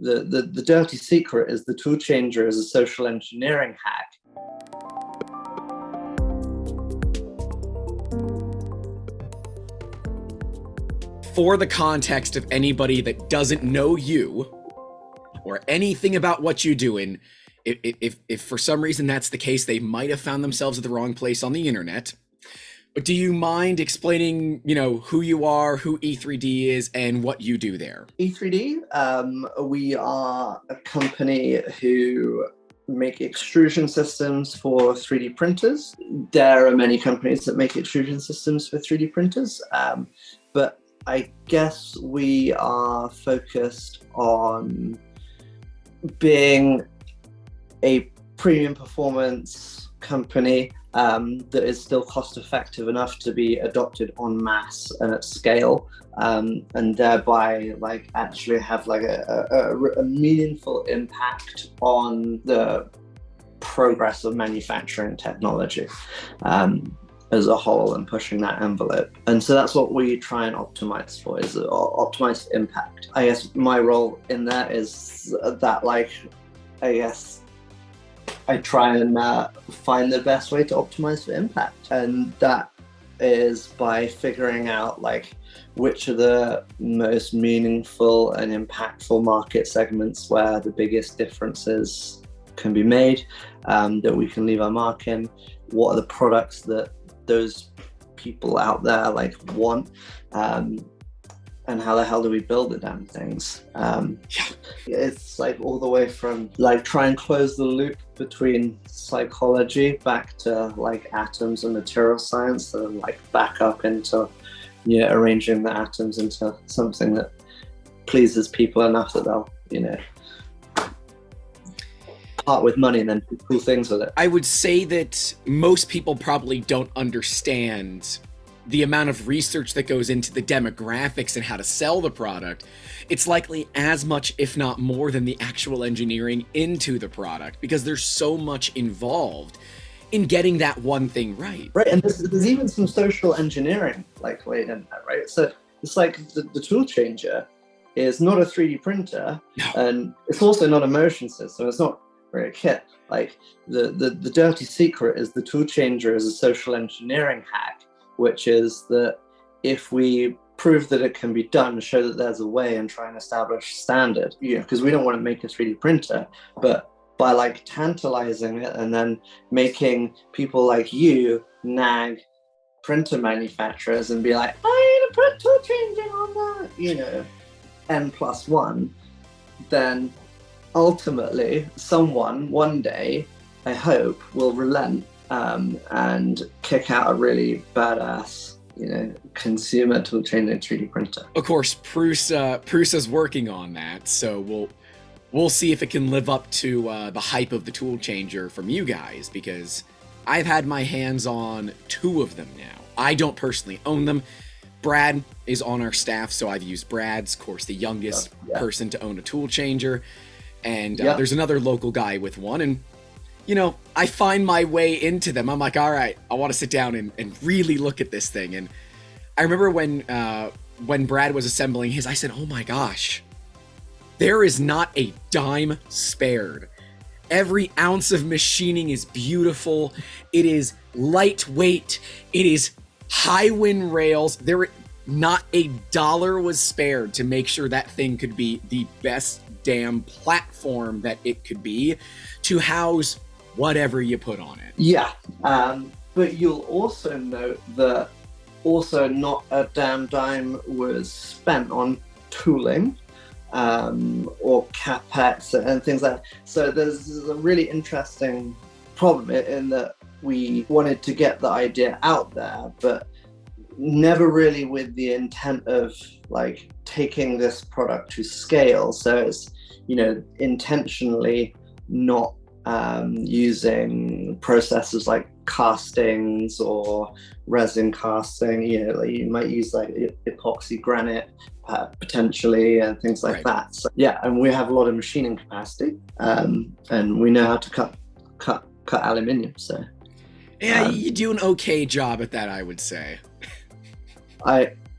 The dirty secret is the tool changer is a social engineering hack. For the context of anybody that doesn't know you or anything about what you're doing, if for some reason that's the case, they might have found themselves at the wrong place on the internet. But do you mind explaining, who you are, who E3D is, and what you do there? E3D, we are a company who make extrusion systems for 3D printers. There are many companies that make extrusion systems for 3D printers, but I guess we are focused on being a premium performance company that is still cost effective enough to be adopted en masse and at scale, and thereby actually have a meaningful impact on the progress of manufacturing technology as a whole, and pushing that envelope. And so that's what we try and optimize for, is optimize impact. I guess my role in that is that I try and find the best way to optimize for impact. And that is by figuring out which are the most meaningful and impactful market segments where the biggest differences can be made, that we can leave our mark in. What are the products that those people out there want, and how the hell do we build the damn things? It's all the way from try and close the loop between psychology back to atoms and material science, and back up into arranging the atoms into something that pleases people enough that they'll part with money and then do cool things with it. I would say that most people probably don't understand the amount of research that goes into the demographics and how to sell the product. It's likely as much, if not more, than the actual engineering into the product, because there's so much involved in getting that one thing right. Right, and there's even some social engineering laid in that, right? So it's the tool changer is not a 3D printer, No. And it's also not a motion system. It's not really a kit. The dirty secret is the tool changer is a social engineering hack, which is that if we prove that it can be done, show that there's a way, and try and establish standard, because we don't want to make a 3D printer, but by tantalizing it and then making people like you nag printer manufacturers and be I need to put tool changing on that, N+1, then ultimately someone one day, I hope, will relent and kick out a really badass, consumer tool changing 3D printer. Of course, Prusa's working on that, so we'll see if it can live up to the hype of the tool changer from you guys, because I've had my hands on 2 of them now. I don't personally own them. Brad is on our staff, so I've used Brad's, of course, the youngest person to own a tool changer. And there's another local guy with one, and I find my way into them. I'm all right, I want to sit down and really look at this thing. And I remember when Brad was assembling his, I said, oh my gosh, there is not a dime spared. Every ounce of machining is beautiful. It is lightweight. It is high wind rails. Not a dollar was spared to make sure that thing could be the best damn platform that it could be to house whatever you put on it. Yeah, but you'll also note that also not a damn dime was spent on tooling or capex and things like that. So there's a really interesting problem in that we wanted to get the idea out there, but never really with the intent of taking this product to scale. So it's intentionally not using processes like castings or resin casting. You might use epoxy granite potentially and things like that. So and we have a lot of machining capacity, and we know how to cut aluminium. So you do an okay job at that, I would say.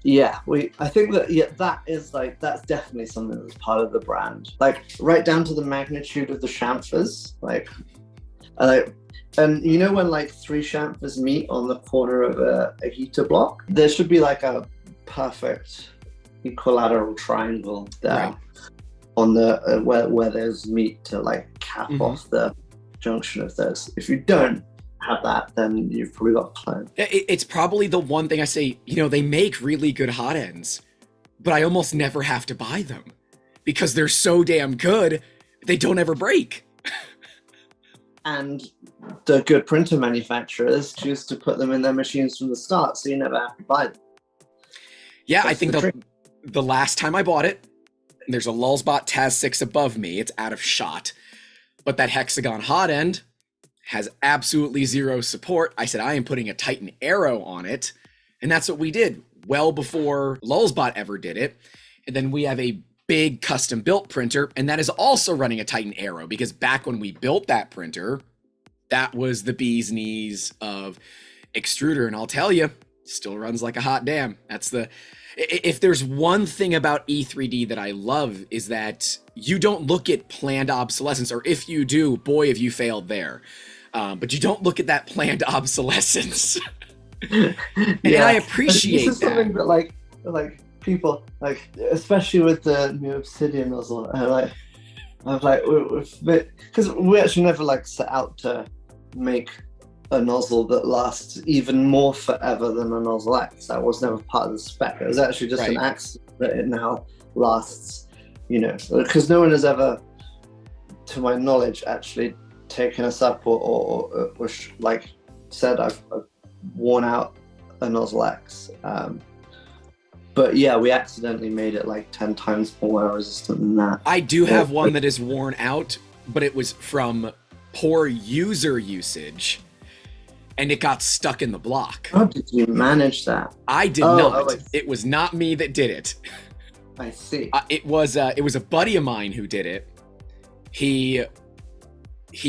Yeah, I think that that is like that's definitely something that's part of the brand. Like right down to the magnitude of the chamfers. Like, and you know when like three chamfers meet on the corner of a heater block, there should be like a perfect equilateral triangle there Right. on the where there's meat to like cap off the junction of those. If you don't have that, then you've probably got a clone. It's probably the one thing I say, you know, they make really good hot ends, but I almost never have to buy them because they're so damn good, they don't ever break. And the good printer manufacturers choose to put them in their machines from the start, so you never have to buy them. Yeah, That's I think the last time I bought it, there's a Lulzbot Taz 6 above me. It's out of shot. But that hexagon hot end has absolutely zero support. I said, I am putting a Titan Aero on it. And that's what we did well before Lulzbot ever did it. And then we have a big custom built printer, and that is also running a Titan Aero, because back when we built that printer, that was the bee's knees of extruder. And I'll tell you, still runs like a hot damn. If there's one thing about E3D that I love, is that you don't look at planned obsolescence, or if you do, boy, have you failed there. But you don't look at that planned obsolescence. And I appreciate this is that. Something that like people like, especially with the new Obsidian nozzle, because we actually never like set out to make a nozzle that lasts even more forever than a Nozzle X. That was never part of the spec. It was actually just an accident that it now lasts, you know, because no one has ever, to my knowledge, actually taken us up or like said I've worn out a Nozzle X. But yeah, we accidentally made it like 10 times more wear resistant than that. I do have one that is worn out, but it was from poor user usage, and it got stuck in the block. How did you manage that? I did not. It was not me that did it. I see. It was a buddy of mine who did it. He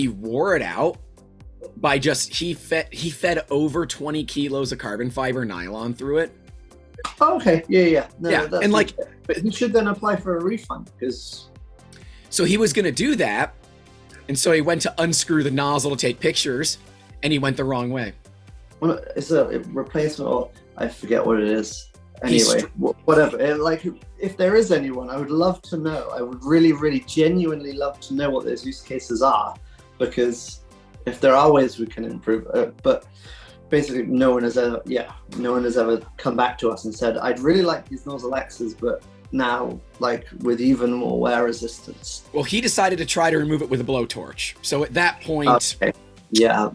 wore it out by just he fed over 20 kilos of carbon fiber nylon through it. Oh, okay, yeah. No, yeah, and like, but he should then apply for a refund, because. So he was gonna do that, and so he went to unscrew the nozzle to take pictures, and he went the wrong way. Well, it's a replacement, or I forget what it is. Anyway, whatever. Like, if there is anyone, I would love to know. I would really, really, genuinely love to know what those use cases are, because if there are ways we can improve it, but basically no one has ever come back to us and said, I'd really like these Nozzle X's, but now like with even more wear resistance. Well, he decided to try to remove it with a blowtorch. So at that point, okay. Yeah,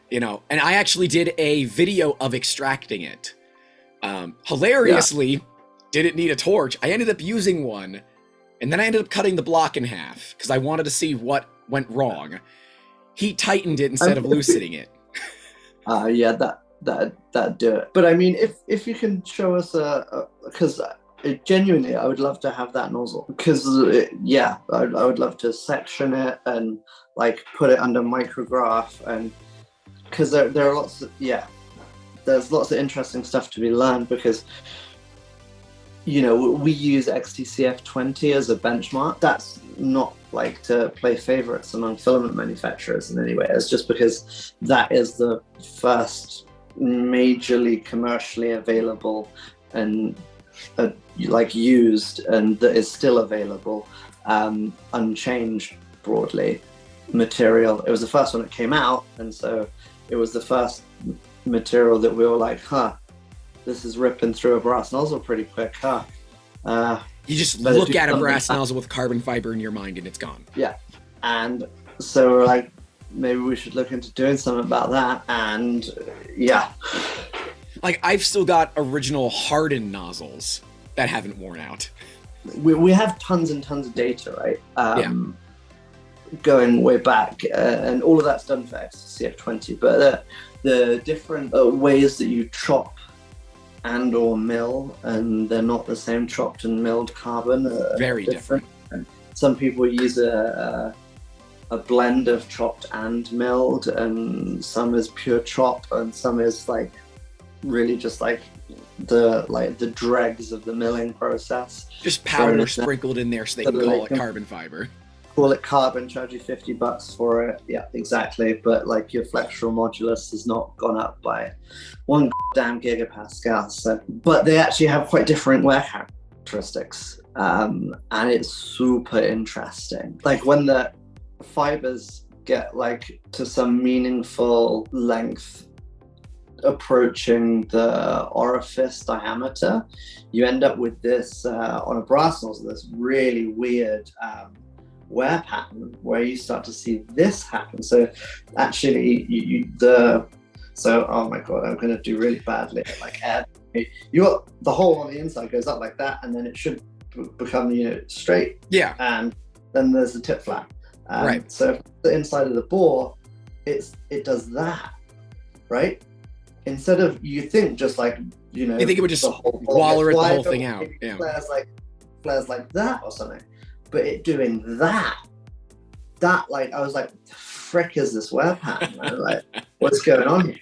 you know, and I actually did a video of extracting it. Hilariously, didn't need a torch. I ended up using one, and then I ended up cutting the block in half because I wanted to see what went wrong. He tightened it instead of loosening it. Yeah, that do it. But I mean, if you can show us because genuinely, I would love to have that nozzle, because I would love to section it and like put it under micrograph, and because there are lots of there's lots of interesting stuff to be learned, because you know we use XTCF20 as a benchmark. That's not like to play favorites among filament manufacturers in any way. It's just because that is the first majorly commercially available and like used, and that is still available, unchanged broadly material. It was the first one that came out, and so it was the first material that we were like, this is ripping through a brass nozzle pretty quick, You just look at a brass nozzle with carbon fiber in your mind and it's gone. Yeah. And so we're like, maybe we should look into doing something about that. And yeah. Like, I've still got original hardened nozzles that haven't worn out. We have tons and tons of data, right? Going way back, and all of that's done for XCF20. But the different ways that you chop and or mill, and they're not the same chopped and milled carbon. Very different. And some people use a blend of chopped and milled, and some is pure chop, and some is like really just like the dregs of the milling process. Just powder sprinkled in there so they can call it carbon fiber. Call it carbon, charge you $50 for it. Yeah, exactly. But like your flexural modulus has not gone up by 1 damn gigapascal. So, but they actually have quite different wear characteristics, and it's super interesting. Like when the fibers get like to some meaningful length approaching the orifice diameter, you end up with this on a brass nozzle, this really weird wear pattern where you start to see this happen. So actually so oh my god, I'm going to do really badly at like air. You got the hole on the inside goes up like that, and then it should become straight, and then there's the tip flap, right? So the inside of the bore, it does that, right? Instead of, you think just like you think it would just waller the whole thing out, flares like that or something. But it doing that, like, I was like, what the frick is this wear pattern? I was like, what's going on here?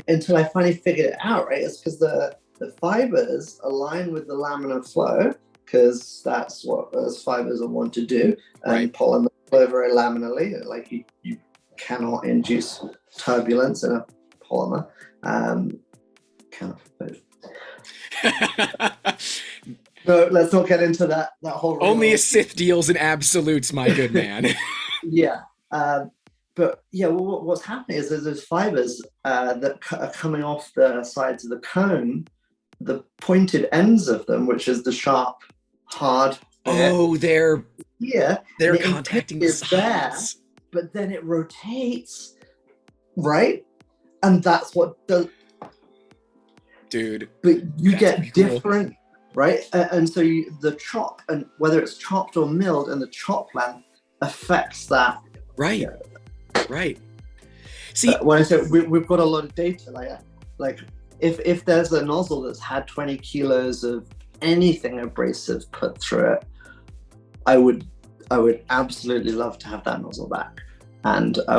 Until I finally figured it out, right? It's because the fibers align with the laminar flow, because that's what those fibers are want to do. And polymer flow very laminarly. Like you cannot induce turbulence in a polymer. No, let's not get into that whole. Only a Sith deals in absolutes, my good man. Yeah, but yeah, what's happening is there's those fibers that are coming off the sides of the cone, the pointed ends of them, which is the sharp, hard. Oh, they're contacting the sides. But then it rotates, right? And that's what does. Dude. But you get different. Right, and so the chop, and whether it's chopped or milled, and the chop length affects that. Right, right. See, when I say we've got a lot of data, like if there's a nozzle that's had 20 kilos of anything abrasive put through it, I would absolutely love to have that nozzle back. And I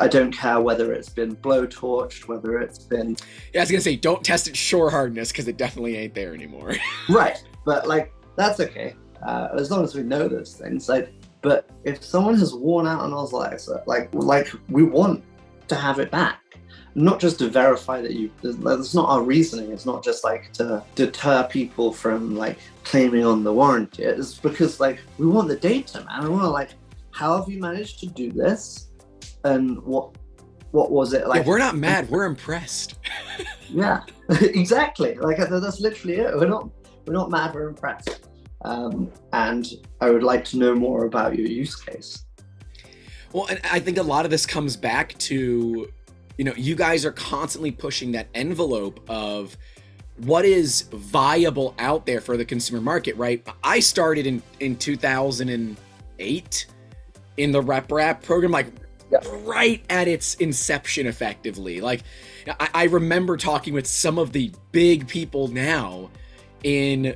don't care whether it's been blow torched, whether it's been. Yeah, I was gonna say, don't test its shore hardness, because it definitely ain't there anymore. Right, but like that's okay, as long as we know those things. Like, but if someone has worn out a Nozzle X, like we want to have it back, not just to verify that that's not our reasoning. It's not just like to deter people from like claiming on the warranty. It's because like we want the data, man. We want to like. How have you managed to do this? And what was it like? Yeah, we're not mad. We're impressed. Yeah, exactly. Like that's literally it. We're not mad. We're impressed. And I would like to know more about your use case. Well, and I think a lot of this comes back to, you guys are constantly pushing that envelope of what is viable out there for the consumer market, right? I started in 2008. In the rep program, like right at its inception, effectively. Like I remember talking with some of the big people now in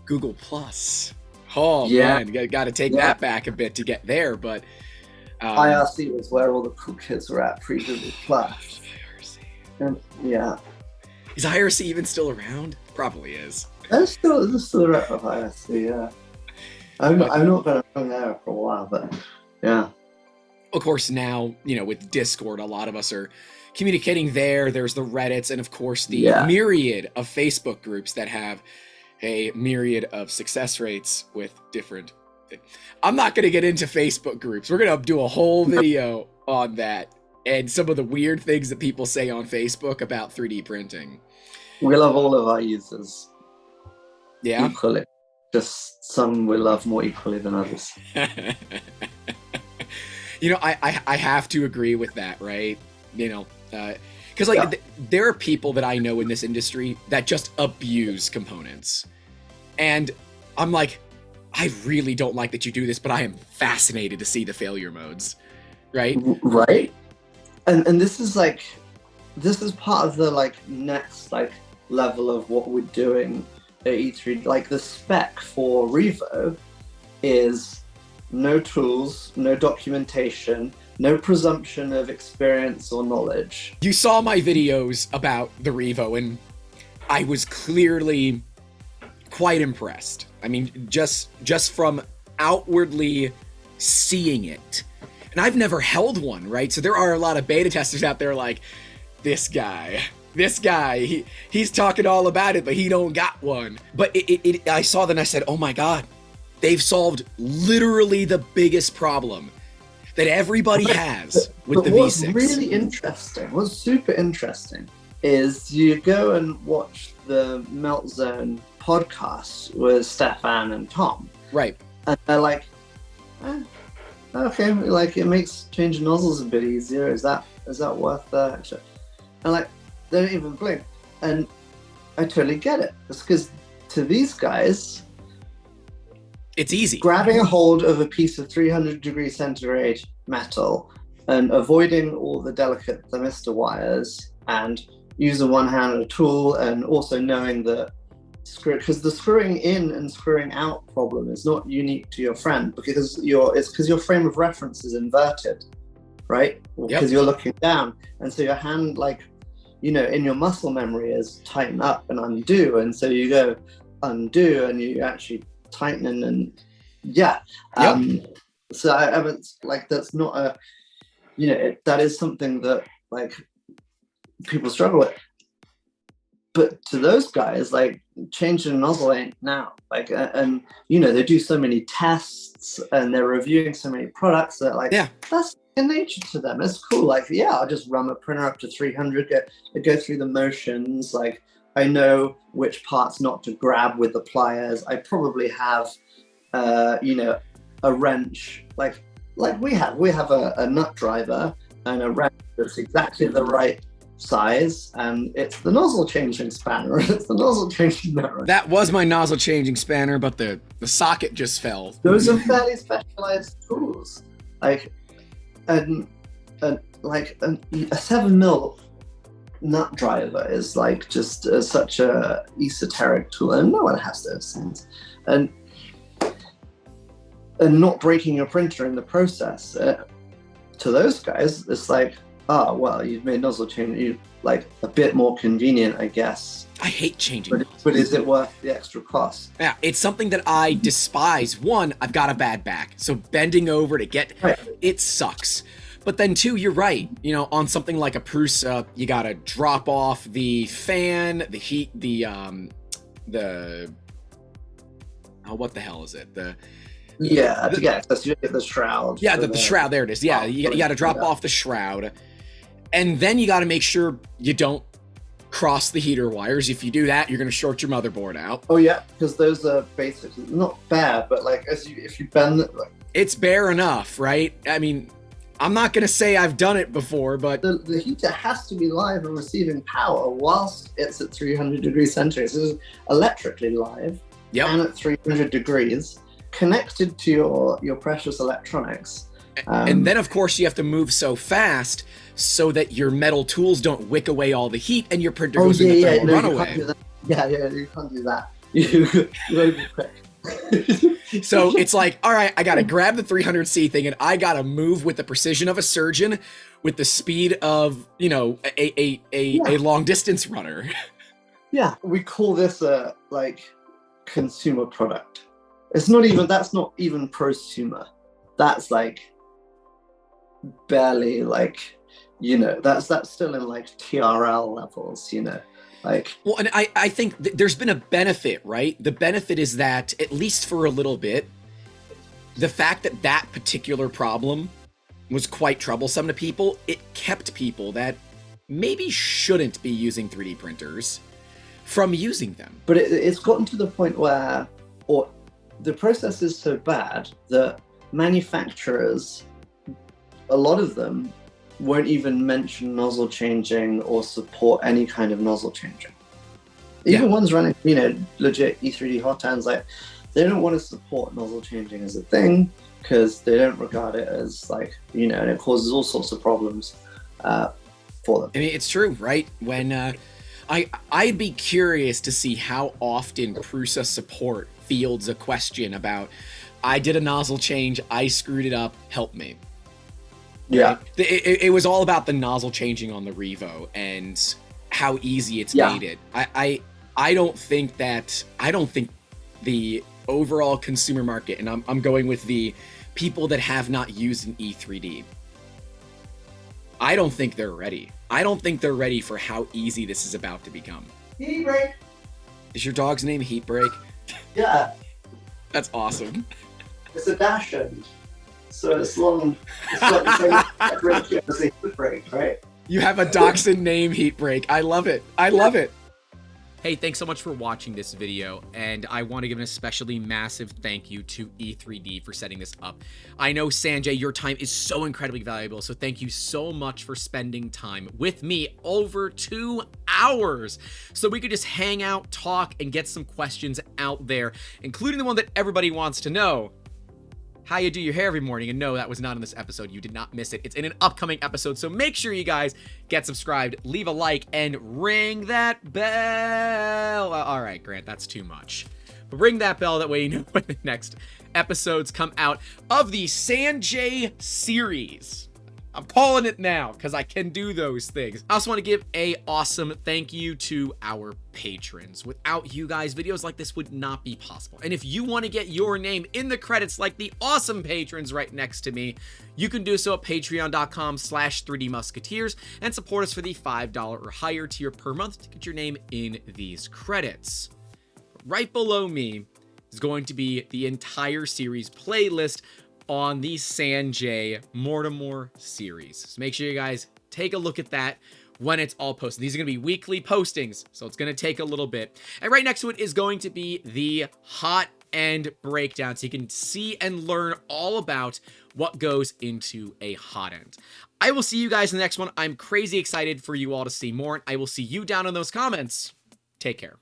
Google Plus. Oh man, got to take that back a bit to get there. But IRC was where all the cool kids were at pre-Google Plus. And, is IRC even still around? Probably is. There's still a rep of IRC, yeah. I've not been around there for a while, but yeah. Of course, now, with Discord, a lot of us are communicating there. There's the Reddits, and of course, the myriad of Facebook groups that have a myriad of success rates with different. I'm not going to get into Facebook groups. We're going to do a whole video on that and some of the weird things that people say on Facebook about 3D printing. We love all of our users. Yeah. Equally. Just some we love more equally than others. I have to agree with that, right? Because there are people that I know in this industry that just abuse components. And I'm like, I really don't like that you do this, but I am fascinated to see the failure modes, right? Right. And this is part of the next level of what we're doing at E3. Like the spec for Revo is no tools, no documentation, no presumption of experience or knowledge. You saw my videos about the Revo, and I was clearly quite impressed. I mean, just from outwardly seeing it. And I've never held one, right? So there are a lot of beta testers out there like, this guy, he's talking all about it, but he don't got one. But I saw that and I said, oh my God, they've solved literally the biggest problem that everybody has with the V6. What's really interesting, what's super interesting, is you go and watch the Melt Zone podcast with Stefan and Tom. Right. And they're like, okay, like it makes changing nozzles a bit easier. Is that worth the extra? And like, they don't even blink. And I totally get it. It's because to these guys, it's easy. Grabbing a hold of a piece of 300 degrees centigrade metal and avoiding all the delicate thermistor wires and using one-handed tool, and also knowing that because the screwing in and screwing out problem is not unique to your friend, because it's because your frame of reference is inverted, right? Because you're looking down, and so your hand, like, you know, in your muscle memory is tighten up and undo, and so you go undo and you actually tighten and so I haven't, like, that's not a, you know, that is something that like people struggle with. But to those guys, like, changing a nozzle ain't now. Like, and you know, they do so many tests and they're reviewing so many products that, like, that's in nature to them. It's cool. Like, I'll just run my printer up to 300, go through the motions. Like, I know which parts not to grab with the pliers. I probably have, you know, a wrench. Like we have a nut driver and a wrench that's exactly the right size, and it's the nozzle changing spanner. It's the nozzle changing mirror. That was my nozzle changing spanner, but the socket just fell. Those are fairly specialized tools. Like, and like a 7mm nut driver is like just such a esoteric tool, and no one has those things. And not breaking your printer in the process. To those guys, it's like, oh, well, you've made nozzle change like a bit more convenient, I guess. I hate changing but is it worth the extra cost? Yeah, it's something that I despise. One, I've got a bad back, so bending over to get it sucks. But then two, you're right. You know, on something like a Prusa, you gotta drop off the fan, the heat, what the hell is it? To get access, you get the shroud. Yeah, the shroud. There it is. Yeah, you got to drop off the shroud, and then you got to make sure you don't cross the heater wires. If you do that, you're going to short your motherboard out. Oh yeah, because those are basically not bare, but like if you bend it, like, it's bare enough, right? I mean, I'm not going to say I've done it before, but the heater has to be live and receiving power whilst it's at 300 degrees centigrade. So it's electrically live and at 300 degrees. Connected to your precious electronics. And then, of course, you have to move so fast so that your metal tools don't wick away all the heat and your printer goes into thermal runaway. You can't do that. You gotta be quick. So it's like, all right, I gotta grab the 300C thing and I gotta move with the precision of a surgeon, with the speed of, you know, a long distance runner. Yeah, we call this a like consumer product. That's not even prosumer. That's like barely, like, you know, that's still in like TRL levels, you know, like. Well, and I think there's been a benefit, right? The benefit is that, at least for a little bit, the fact that particular problem was quite troublesome to people, it kept people that maybe shouldn't be using 3D printers from using them. But it's gotten to the point where, the process is so bad that manufacturers, a lot of them, won't even mention nozzle changing or support any kind of nozzle changing. Even ones running, you know, legit E3D hot hands, like, they don't want to support nozzle changing as a thing because they don't regard it as, like, you know, and it causes all sorts of problems for them. I mean, it's true, right? When I'd be curious to see how often Prusa support fields a question about, I did a nozzle change, I screwed it up, help me. Yeah. It was all about the nozzle changing on the Revo and how easy it's made it. I don't think the overall consumer market, and I'm going with the people that have not used an E3D, I don't think they're ready. I don't think they're ready for how easy this is about to become. Heatbreak. Is your dog's name Heatbreak? Yeah. That's awesome. It's a Dachshund. So it's long. It's like the same ratio as a Heatbreak, right? You have a dachshund name, Heatbreak. I love it. I love it. Hey, thanks so much for watching this video, and I want to give an especially massive thank you to E3D for setting this up. I know, Sanjay, your time is so incredibly valuable, so thank you so much for spending time with me over 2 hours so we could just hang out, talk, and get some questions out there, including the one that everybody wants to know. How you do your hair every morning. And no, that was not in this episode. You did not miss it. It's in an upcoming episode. So make sure you guys get subscribed, leave a like, and ring that bell. All right, Grant, that's too much. But ring that bell. That way you know when the next episodes come out of the Sanjay series. I'm calling it now because I can do those things. I also want to give a awesome thank you to our patrons. Without you guys, videos like this would not be possible. And if you want to get your name in the credits like the awesome patrons right next to me, you can do so at patreon.com/3D Musketeers and support us for the $5 or higher tier per month to get your name in these credits. Right below me is going to be the entire series playlist on the Sanjay Mortimer series. So make sure you guys take a look at that when it's all posted. These are going to be weekly postings, so it's going to take a little bit. And right next to it is going to be the hot end breakdown, so you can see and learn all about what goes into a hot end. I will see you guys in the next one. I'm crazy excited for you all to see more, and I will see you down in those comments. Take care.